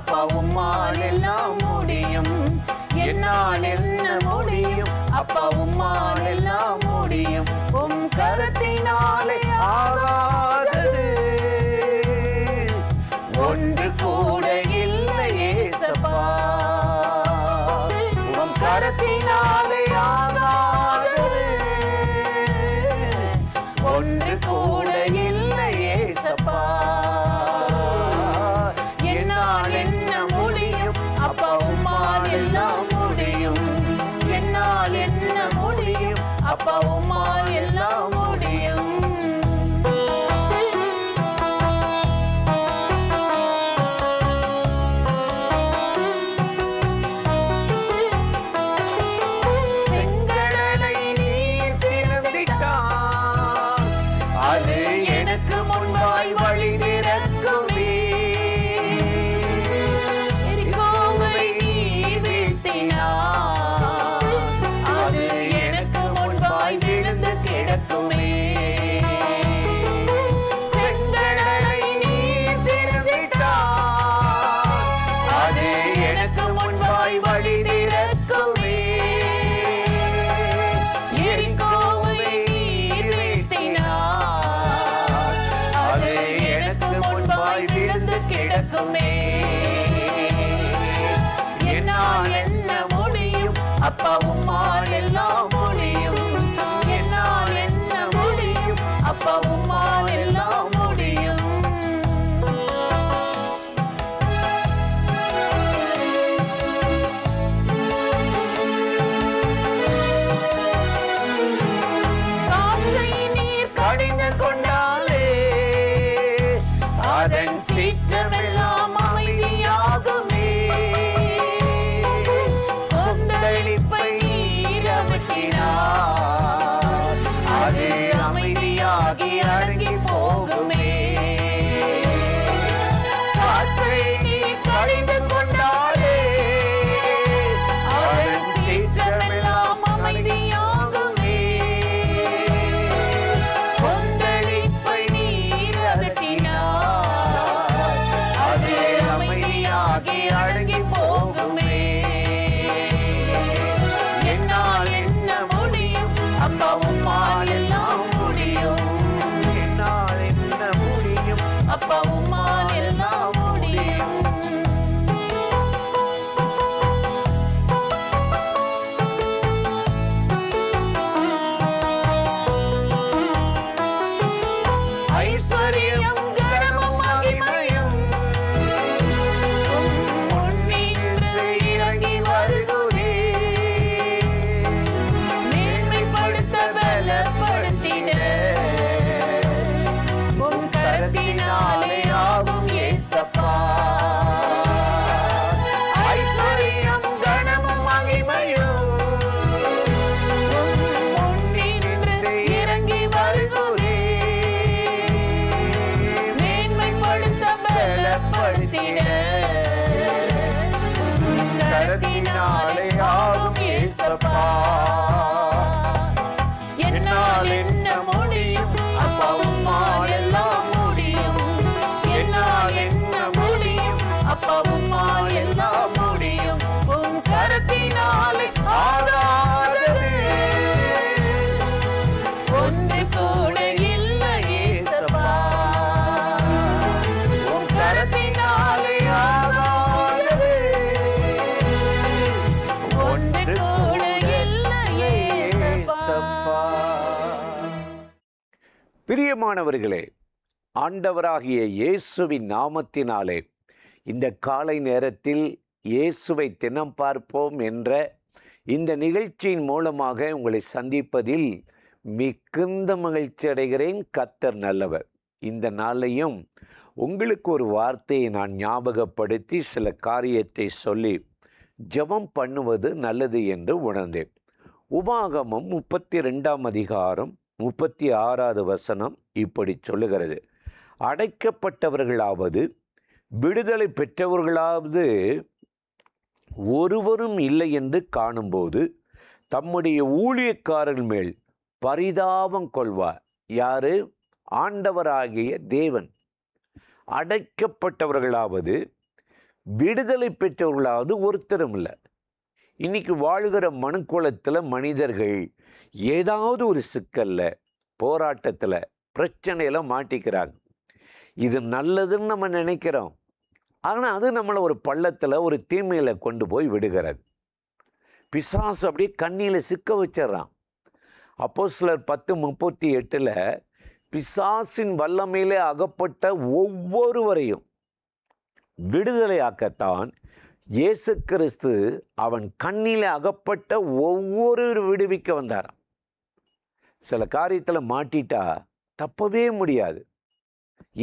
அப்பா உம்மால் எல்லாம் முடியும். என்னால் என்ன முடியும் அப்பா உம்மால் எல்லாம் முடியும். உம் கரத்தினாலே ஆகாதது ஒன்று கூட இல்லை ஏசப்பா. உம் கரத்தினாலே ஆகாதது ஒன்று கூட இல்லை ஏசப்பா. என்னால் என்ன முடியும் அப்பா உம்மால் எல்லாம் முடியும். என்னால் என்ன முடியும் அப்பா உம்மால் எல்லாம் முடியும். செங்கடலை நீர் திறந்திட்டார், அது எனக்கு முன்பாய் வழி திறக்குமே. எரிகோவை நீர் வீழ்த்தினார், அது எனக்கு முன்பாய் விழுந்து கிடக்குமே. செங்கடலை நீர் திறந்திட்டார், அது எனக்கு முன்பாய் வழி திறக்குமே. எரிகோவை நீர் வீழ்த்தினார், அது எனக்கு முன்பாய் விழுந்து கிடக்குமே. என்னால் என்ன முடியும் அப்பா உம்மால் எல்லாம் முடியும். என்னால் என்ன முடியும் அப்பா உம்மால் எல்லாம் முடியும். காற்றை நீர் கடிந்து கொண்டாலே அதன் சீற்றமெல்லாம் அமைதியாகுமே. கொந்தளிப்பை நீர் அகற்றினார், அது அமைதியாகி அடங்கி போகுமே. காற்றை நீர் கடிந்து கொண்டாலே அதன் சீற்றமெல்லாம் அமைதியாகுமே. கொந்தளிப்பை நீர் அகற்றினார், அது அமைதியாகி அடங்கி போகுமே. என்னால் என்ன முடியும் அப்பா உம்மால் எல்லாம் முடியும். என்னால் என்ன முடியும் அப்பா உம்மால் எல்லாம் முடியும். ஐஸ்வர்யம் கனமும் மகிமையும் உம் முன்னின்று இறங்கி வருகுதே. மேன்மைப்படுத்த பலப்படுத்திட உம் கரத்தினாலே ஆகும் ஏசப்பா. ஐஸ்வர்யம் கனமும் மகிமையும் உம் முன்னின்று இறங்கி வருகுதே. மேன்மைப்படுத்த பலப்படுத்திட உம் கரத்தினாலே ஆகும் ஏசப்பா. என்னால் என்ன முடியும் அப்பா உம்மால் எல்லாம் முடியும். என்னால் என்ன முடியும் அப்பா உம்மால் எல்லாம் முடியும். உம் கரத்தினாலே ஆகாதது ஒன்று கூட இல்லை ஏசப்பா. உம் கரத்தினாலே ஆகாதது ஒன்று கூட இல்லை ஏசப்பா. பிரியமானவர்களே, ஆண்டவராகிய இயேசுவின் நாமத்தினாலே இந்த காலை நேரத்தில் இயேசுவை தினம் பார்ப்போம் என்ற இந்த நிகழ்ச்சியின் மூலமாக உங்களை சந்திப்பதில் மிகுந்த மகிழ்ச்சி அடைகிறேன். கர்த்தர் நல்லவர். இந்த நாளையும் உங்களுக்கு ஒரு வார்த்தையை நான் ஞாபகப்படுத்தி சில காரியத்தை சொல்லி ஜெபம் பண்ணுவது நல்லது என்று உணர்ந்தேன். உபாகமம் 32ஆம் அதிகாரம் 36வது வசனம் இப்படி சொல்லுகிறது: அடைக்கப்பட்டவர்களாவது விடுதலை பெற்றவர்களாவது ஒருவரும் இல்லை என்று காணும்போது தம்முடைய ஊழியக்காரர்கள் மேல் பரிதாபம் கொள்வார். யாரு? ஆண்டவராகிய தேவன். அடைக்கப்பட்டவர்களாவது விடுதலை பெற்றவர்களாவது ஒருத்தரும் இல்லை. இன்னைக்கு வாழ்கிற மனுக்குலத்தில் மனிதர்கள் ஏதாவது ஒரு சிக்கல்ல, போராட்டத்தில், பிரச்சனையில் மாட்டிக்கிறாங்க. இது நல்லதுன்னு நம்ம நினைக்கிறோம். ஆனால் அது நம்மளை ஒரு பள்ளத்தில், ஒரு தீமையில் கொண்டு போய் விடுகிறது. பிசாசு அப்படியே கண்ணியில் சிக்க வச்சிடறான். அப்போஸ்தலர் 10:38 பிசாசின் வல்லமையிலே அகப்பட்ட ஒவ்வொருவரையும் விடுதலையாக்கத்தான் இயேசு கிறிஸ்து அவன் கண்ணிலே அகப்பட்ட ஒவ்வொரு விடுவிக்க வந்தாராம். சில காரியத்தில் மாட்டிட்டா தப்பவே முடியாது.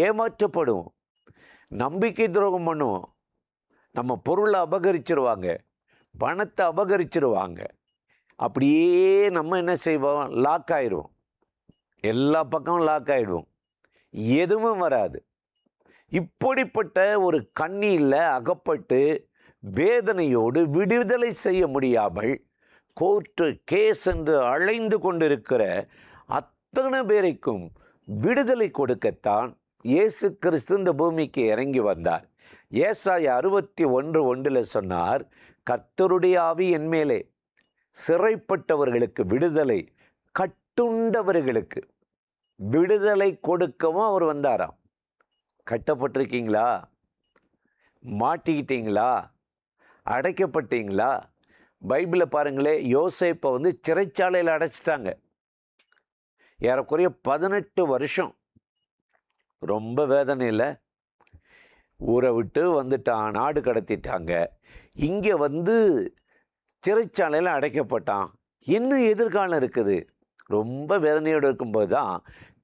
ஏமாற்றப்படுவோம், நம்பிக்கை துரோகம் பண்ணுவோம், நம்ம பொருளை அபகரிச்சிருவாங்க, பணத்தை அபகரிச்சிருவாங்க. அப்படியே நம்ம என்ன செய்வோம், லாக் ஆயிடுவோம். எல்லா பக்கமும் லாக் ஆகிடுவோம், எதுவும் வராது. இப்படிப்பட்ட ஒரு கண்ணியில் அகப்பட்டு வேதனையோடு விடுதலை செய்ய முடியாமல் கோர்ட்டு கேஸ் என்று அலைந்து கொண்டிருக்கிற அத்தனை பேருக்கும் விடுதலை கொடுக்கத்தான் இயேசு கிறிஸ்து இந்த பூமிக்கு இறங்கி வந்தார். ஏசாயா 61:1 சொன்னார், கர்த்தருடைய ஆவி என் மேலே, சிறைப்பட்டவர்களுக்கு விடுதலை, கட்டுண்டவர்களுக்கு விடுதலை கொடுக்கவும் அவர் வந்தாராம். கட்டப்பட்டிருக்கீங்களா? மாட்டிக்கிட்டீங்களா? அடைக்கப்பட்டீங்களா? பைபிளை பாருங்களே, யோசேப்பை சிறைச்சாலையில் அடைச்சிட்டாங்க. ஏறக்குறைய 18 வருஷம். ரொம்ப வேதனையில் ஊரை விட்டு வந்துட்டான், நாடு கடத்திட்டாங்க. இங்கே சிறைச்சாலையில் அடைக்கப்பட்டான். இன்னும் எதிர்காலம் இருக்குது. ரொம்ப வேதனையோடு இருக்கும்போது தான்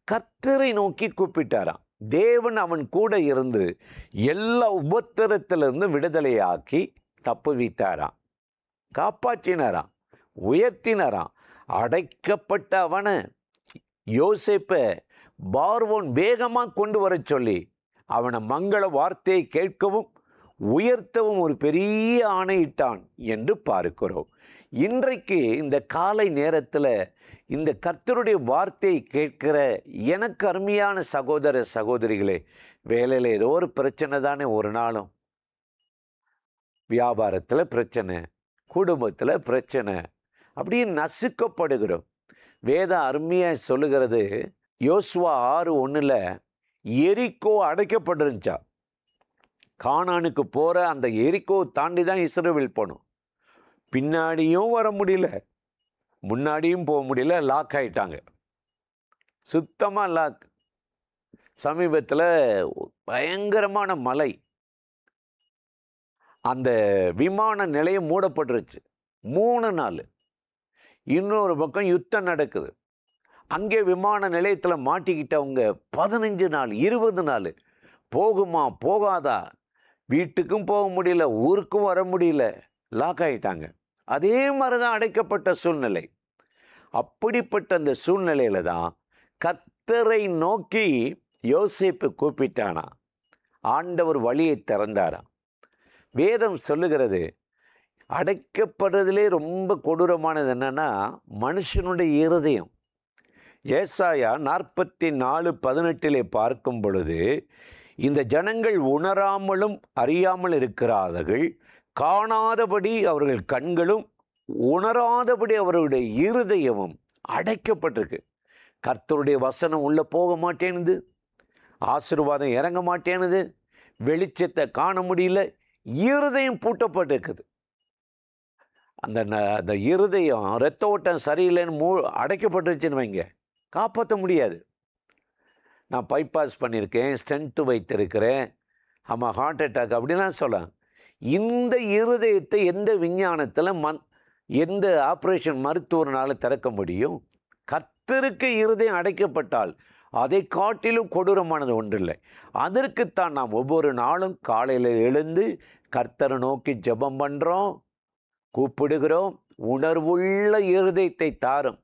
கர்த்தரை நோக்கி கூப்பிட்டாராம். தேவன் அவன் கூட இருந்து எல்லா உபத்திரத்திலிருந்து விடுதலையாக்கி தப்பு வைத்தாராம், காப்பாற்றினாராம், உயர்த்தினாராம். அடைக்கப்பட்ட அவனை யோசேப்பை பார்வோன் வேகமாக கொண்டு வர சொல்லி அவனை மங்கள வார்த்தையை கேட்கவும் உயர்த்தவும் ஒரு பெரிய ஆணையிட்டான் என்று பார்க்கிறோம். இன்றைக்கு இந்த காலை நேரத்தில் இந்த கர்த்தருடைய வார்த்தையை கேட்கிற எனக்கு அருமையான சகோதர சகோதரிகளே, வேலையில் ஏதோ ஒரு பிரச்சனை தானே. ஒரு நாளும் வியாபாரத்தில் பிரச்சனை, குடும்பத்தில் பிரச்சனை, அப்படியே நசுக்கப்படுகிறோம். வேதம் அருமையாக சொல்லுகிறது, யோசுவா 6:1 எரிக்கோ அடைக்கப்பட்டிருந்துச்சா. கானானுக்கு போகிற அந்த எரிக்கோ தாண்டி தான் இஸ்ரவேல் போகணும். பின்னாடியும் வர முடியல, முன்னாடியும் போக முடியல, லாக் ஆகிட்டாங்க, சுத்தமாக லாக். சமீபத்தில் பயங்கரமான மழை, அந்த விமான நிலையம் மூடப்பட்டுருச்சு 3 நாள். இன்னொரு பக்கம் யுத்தம் நடக்குது. அங்கே விமான நிலையத்தில் மாட்டிக்கிட்டவங்க 15 நாள் 20 நாள். போகுமா போகாதா, வீட்டுக்கும் போக முடியல, ஊருக்கும் வர முடியல, லாக் ஆகிட்டாங்க. அதே மாதிரி தான் அடைக்கப்பட்ட சூழ்நிலை. அப்படிப்பட்ட அந்த சூழ்நிலையில் தான் கர்த்தரை நோக்கி யோசேப்பு கூப்பிட்டானா. ஆண்டவர் வழியை திறந்தாராம். வேதம் சொல்லுகிறது, அடைக்கப்படுறதுலே ரொம்ப கொடூரமானது என்னன்னா மனுஷனுடைய இருதயம். ஏசாயா 44:18 பார்க்கும் பொழுது, இந்த ஜனங்கள் உணராமலும் அறியாமல் இருக்கிறார்கள், காணாதபடி அவர்கள் கண்களும் உணராதபடி அவர்களுடைய இருதயமும் அடைக்கப்பட்டிருக்கு. கர்த்தருடைய வசனம் உள்ளே போக மாட்டேனுது, ஆசீர்வாதம் இறங்க மாட்டேனுது, வெளிச்சத்தை காண முடியல, இருதயம் பூட்டப்பட்டிருக்குது. அந்த இருதயம் இரத்த ஓட்டம் சரியில்லைன்னு அடைக்கப்பட்டுருச்சுன்னு வைங்க, காப்பாற்ற முடியாது. நான் பைபாஸ் பண்ணியிருக்கேன், ஸ்டென்ட்டு வைத்திருக்கிறேன், ஆமாம் ஹார்ட் அட்டாக் அப்படிலாம் சொல்லலாம். இந்த இருதயத்தை எந்த விஞ்ஞானத்தில் எந்த ஆப்ரேஷன் மருத்துவர்னால திறக்க முடியும்? கர்த்தருக்கு இருதயம் அடைக்கப்பட்டால் அதை காட்டிலும் கொடூரமானது ஒன்றில்லை. அதற்குத்தான் நாம் ஒவ்வொரு நாளும் காலையில் எழுந்து கர்த்தரை நோக்கி ஜெபம் பண்ணுறோம், கூப்பிடுகிறோம். உணர்வுள்ள இருதயத்தை தாரும்.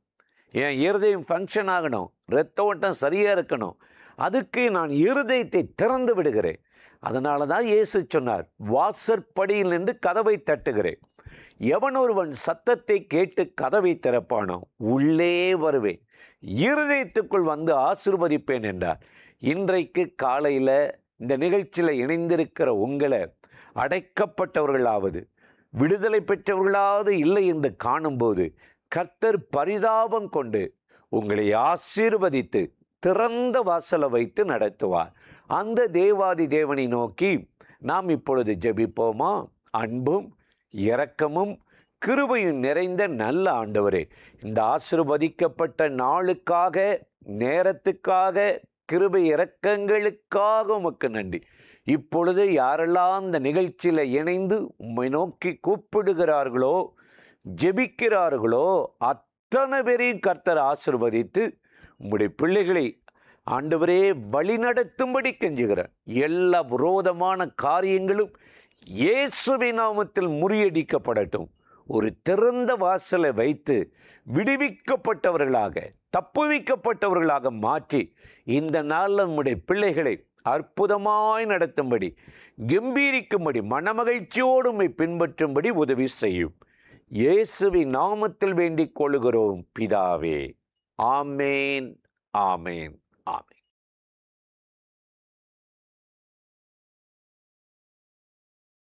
என் இருதயம் ஃபங்க்ஷன் ஆகணும், இரத்த ஓட்டம் சரியாக இருக்கணும், அதுக்கு நான் இருதயத்தை திறந்து விடுகிறேன். அதனால தான் இயேசு சொன்னார், வாசற்படியில் நின்று கதவை தட்டுகிறேன், எவன் ஒருவன் சத்தத்தை கேட்டு கதவை திறப்பானோ உள்ளே வருவேன், இருதயத்துக்குள் வந்து ஆசீர்வதிப்பேன் என்றார். இன்றைக்கு காலையில் இந்த நிகழ்ச்சியில் இணைந்திருக்கிற உங்களை அடைக்கப்பட்டவர்களாவது விடுதலை பெற்றவர்களாவது இல்லை என்று காணும்போது கர்த்தர் பரிதாபம் கொண்டு உங்களை ஆசீர்வதித்து திறந்த வாசலை வைத்து நடத்துவார். அந்த தேவாதி தேவனை நோக்கி நாம் இப்பொழுது ஜெபிப்போமா? அன்பும் இரக்கமும் கிருபையும் நிறைந்த நல்ல ஆண்டவரே, இந்த ஆசீர்வதிக்கப்பட்ட நாளுக்காக, நேரத்துக்காக, கிருபை இரக்கங்களுக்காக உமக்கு நன்றி. இப்பொழுது யாரெல்லாம் இந்த நிகழ்ச்சியில் இணைந்து உம்மை நோக்கி கூப்பிடுகிறார்களோ, ஜெபிக்கிறார்களோ, அத்தனை பேரையும் கர்த்தர் ஆசீர்வதித்து உம்முடைய பிள்ளைகளை ஆண்டவரே வழிநடத்தும்படி கெஞ்சுகிறார். எல்லா விரோதமான காரியங்களும் இயேசுவின் நாமத்தில் முறியடிக்கப்படட்டும். ஒரு திறந்த வாசலை வைத்து விடுவிக்கப்பட்டவர்களாக, தப்புவிக்கப்பட்டவர்களாக மாற்றி இந்த நாளில் நம்முடைய பிள்ளைகளை அற்புதமாய் நடத்தும்படி, கம்பீரிக்கும்படி, மனமகிழ்ச்சியோடு உம்மை பின்பற்றும்படி உதவி செய்யும். இயேசுவின் நாமத்தில் வேண்டிக் கொள்கிறோம் பிதாவே. ஆமேன், ஆமேன், ஆமேன்.